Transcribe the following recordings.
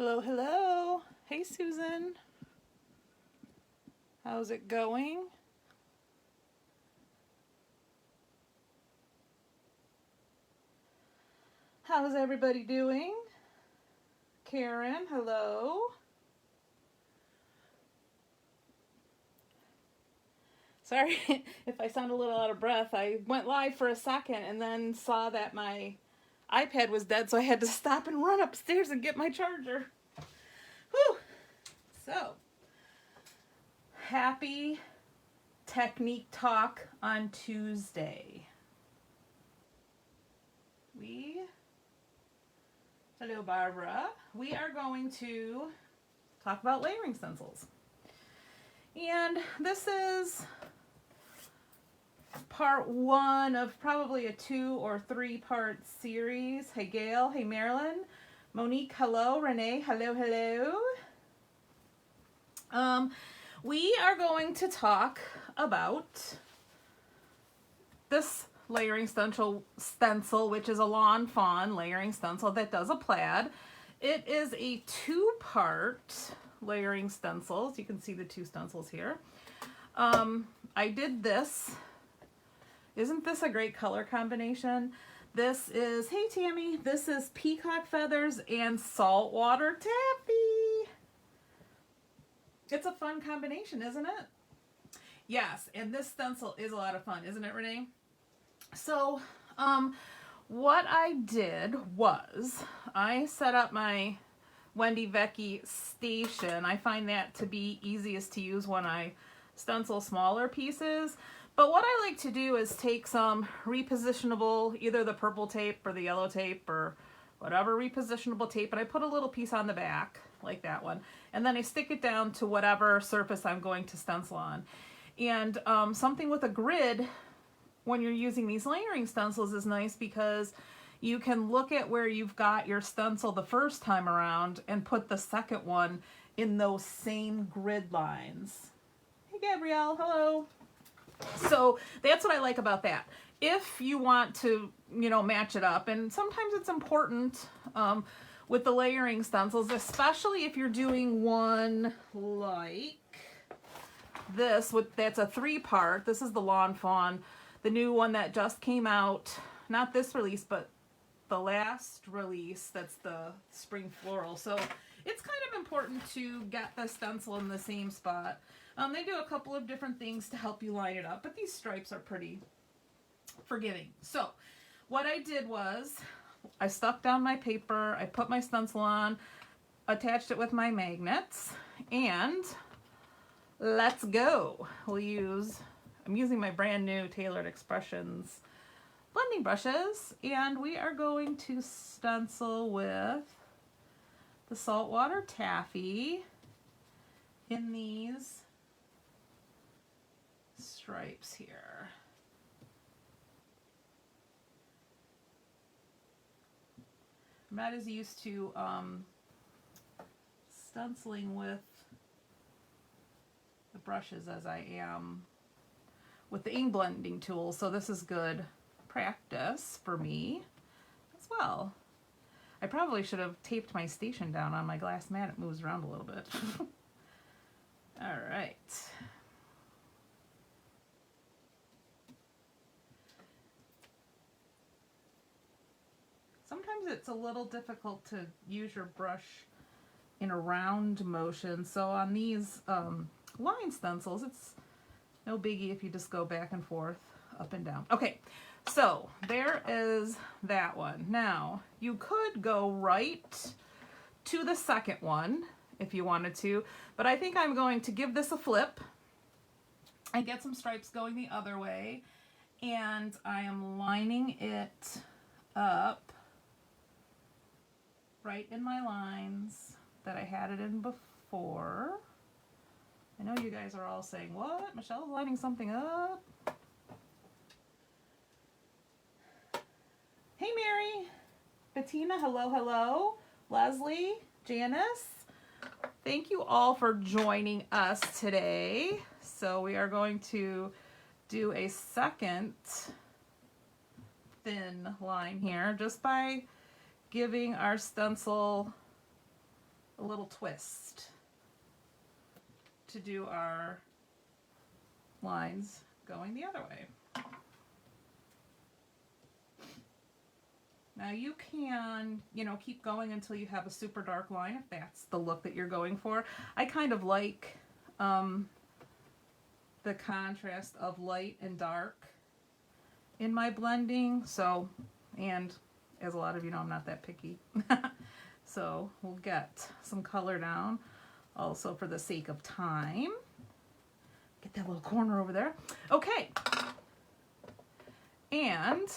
Hello, hello. Hey, Susan. How's it going? How's everybody doing? Karen, hello. Sorry if I sound a little out of breath. I went live for a second and then saw that my iPad was dead, so I had to stop and run upstairs and get my charger. Whew. So, happy technique talk on Tuesday. Hello, Barbara. We are going to talk about layering stencils. And this is part one of probably a 2 or 3 part series. Hey, Gail. Hey, Marilyn. Monique, hello. Renee, hello, hello. We are going to talk about this layering stencil, which is a Lawn Fawn layering stencil that does a plaid. It is a 2-part layering stencils. You can see the 2 stencils here. I did this. Isn't this a great color combination? This is, hey Tammy, this is Peacock Feathers and Saltwater Taffy. It's a fun combination, isn't it? Yes, and this stencil is a lot of fun, isn't it, Renee? So, what I did was I set up my Wendy Vecchi station. I find that to be easiest to use when I stencil smaller pieces. But what I like to do is take some repositionable, either the purple tape or the yellow tape or whatever repositionable tape, and I put a little piece on the back, like that one, and then I stick it down to whatever surface I'm going to stencil on. And something with a grid when you're using these layering stencils is nice because you can look at where you've got your stencil the first time around and put the second one in those same grid lines. Hey Gabrielle, hello. So that's what I like about that. If you want to, match it up, and sometimes it's important with the layering stencils, especially if you're doing one like this, that's a 3-part. This is the Lawn Fawn, the new one that just came out, not this release, but the last release, that's the Spring Floral. So it's kind of important to get the stencil in the same spot. They do a couple of different things to help you line it up, but these stripes are pretty forgiving. So what I did was I stuck down my paper, I put my stencil on, attached it with my magnets, and let's go. I'm using my brand new Tailored Expressions blending brushes, and we are going to stencil with the Saltwater Taffy in these stripes here. I'm not as used to stenciling with the brushes as I am with the ink blending tool, so this is good practice for me as well. I probably should have taped my station down on my glass mat. It moves around a little bit. All right. Sometimes it's a little difficult to use your brush in a round motion, so on these line stencils, it's no biggie if you just go back and forth, up and down. Okay, so there is that one. Now, you could go right to the second one if you wanted to, but I think I'm going to give this a flip and get some stripes going the other way, and I am lining it up right in my lines that I had it in before. I know you guys are all saying, what? Michelle's lining something up? Hey Mary, Bettina, hello, hello. Leslie, Janice, thank you all for joining us today. So we are going to do a second thin line here just by giving our stencil a little twist to do our lines going the other way. Now you can, you know, keep going until you have a super dark line if that's the look that you're going for. I kind of like the contrast of light and dark in my blending, so, and as a lot of you know, I'm not that picky. So we'll get some color down also for the sake of time. Get that little corner over there. Okay. And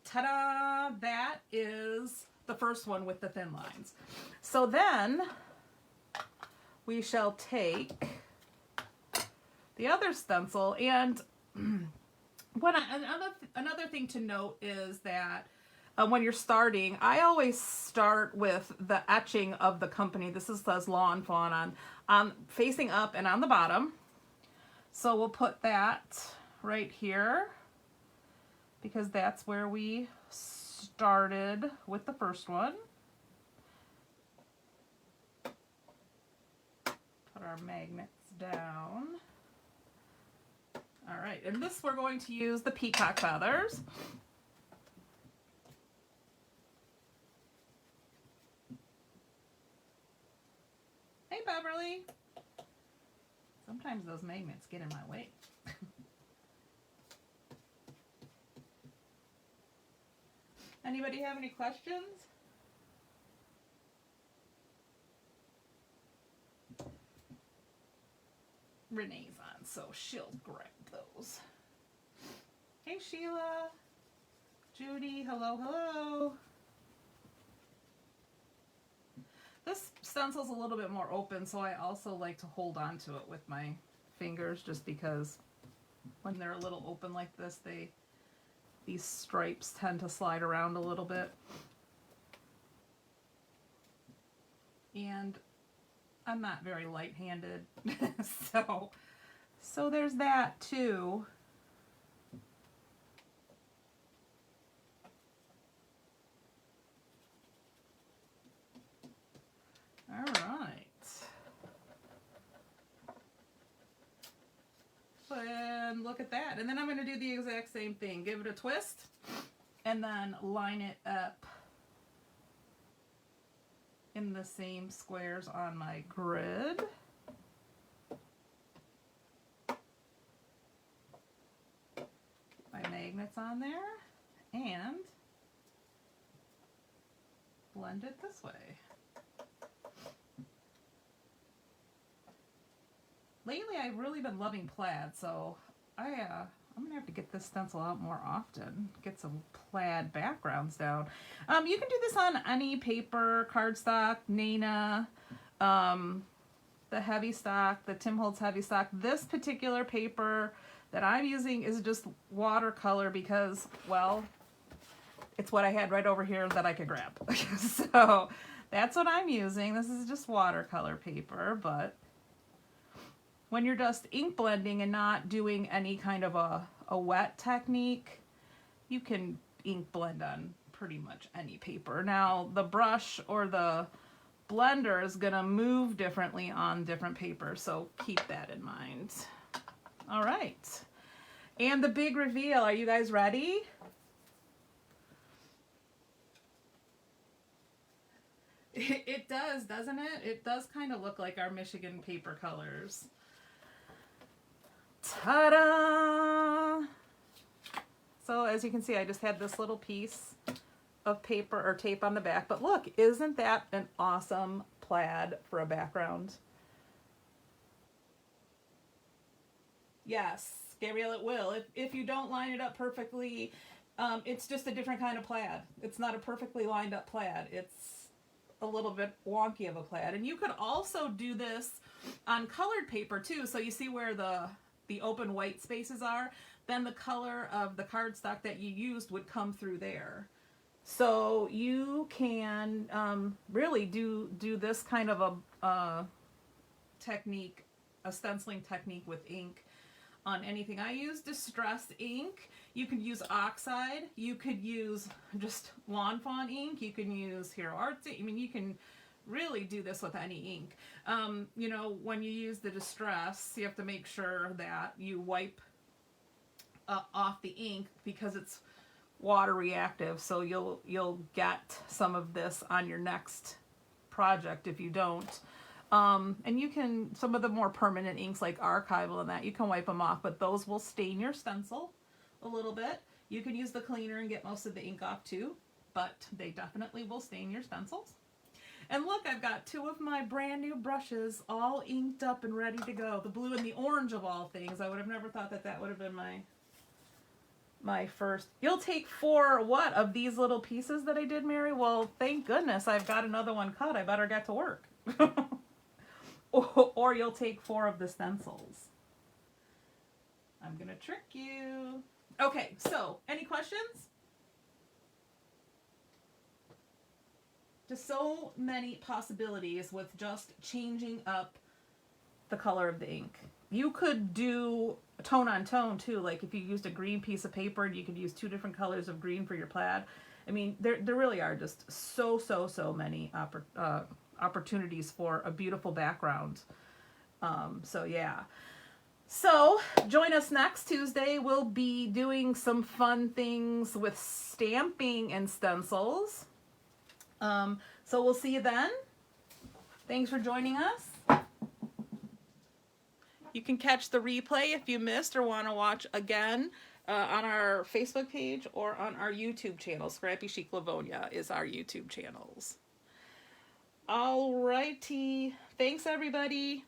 ta-da! That is the first one with the thin lines. So then we shall take the other stencil, and another thing to note is that when you're starting, I always start with the etching of the company. This says Lawn Fawn on facing up and on the bottom. So we'll put that right here because that's where we started with the first one. Put our magnets down. All right, and this we're going to use the Peacock Feathers. Hey, Beverly. Sometimes those magnets get in my way. Anybody have any questions? Renee's on, so she'll grab those. Hey, Sheila. Judy, hello, hello. This stencil's a little bit more open, so I also like to hold on to it with my fingers just because when they're a little open like this, these stripes tend to slide around a little bit. And I'm not very light-handed, so there's that too. All right. And look at that. And then I'm going to do the exact same thing. Give it a twist and then line it up in the same squares on my grid. My magnets on there and blend it this way. Lately, I've really been loving plaid, so I'm gonna have to get this stencil out more often. Get some plaid backgrounds down. You can do this on any paper, cardstock, Nana, the heavy stock, the Tim Holtz heavy stock. This particular paper that I'm using is just watercolor because, well, it's what I had right over here that I could grab. So that's what I'm using. This is just watercolor paper, but when you're just ink blending and not doing any kind of a wet technique, you can ink blend on pretty much any paper. Now, the brush or the blender is gonna move differently on different papers, so keep that in mind. All right, and the big reveal, are you guys ready? It does, doesn't it? It does kind of look like our Michigan paper colors. Ta-da! So as you can see, I just had this little piece of paper or tape on the back, but look, isn't that an awesome plaid for a background? Yes, Gabrielle, it will. If you don't line it up perfectly, it's just a different kind of plaid. It's not a perfectly lined up plaid. It's a little bit wonky of a plaid. And you could also do this on colored paper too. So you see where the open white spaces are, then the color of the cardstock that you used would come through there. So you can really do this kind of a technique, a stenciling technique with ink on anything. I use distress ink. You could use oxide. You could use just Lawn Fawn ink. You can use Hero Arts. I mean, you can really do this with any ink. You know, when you use the Distress, you have to make sure that you wipe off the ink because it's water reactive, so you'll get some of this on your next project if you don't. And you can, some of the more permanent inks like Archival and that, you can wipe them off, but those will stain your stencil a little bit. You can use the cleaner and get most of the ink off too, but they definitely will stain your stencils. And look, I've got two of my brand new brushes all inked up and ready to go. The blue and the orange of all things. I would have never thought that that would have been my first. You'll take 4 what of these little pieces that I did, Mary? Well, thank goodness I've got another one cut. I better get to work. Or you'll take 4 of the stencils. I'm gonna trick you. Okay, so any questions? Just so many possibilities with just changing up the color of the ink. You could do tone on tone too, like if you used a green piece of paper and you could use 2 different colors of green for your plaid. I mean, there really are just so many opportunities for a beautiful background. So yeah. So join us next Tuesday. We'll be doing some fun things with stamping and stencils. So we'll see you then. Thanks for joining us. You can catch the replay if you missed or want to watch again on our Facebook page or on our YouTube channel. Scrappy Chic Livonia is our YouTube channels. Alrighty. Thanks, everybody.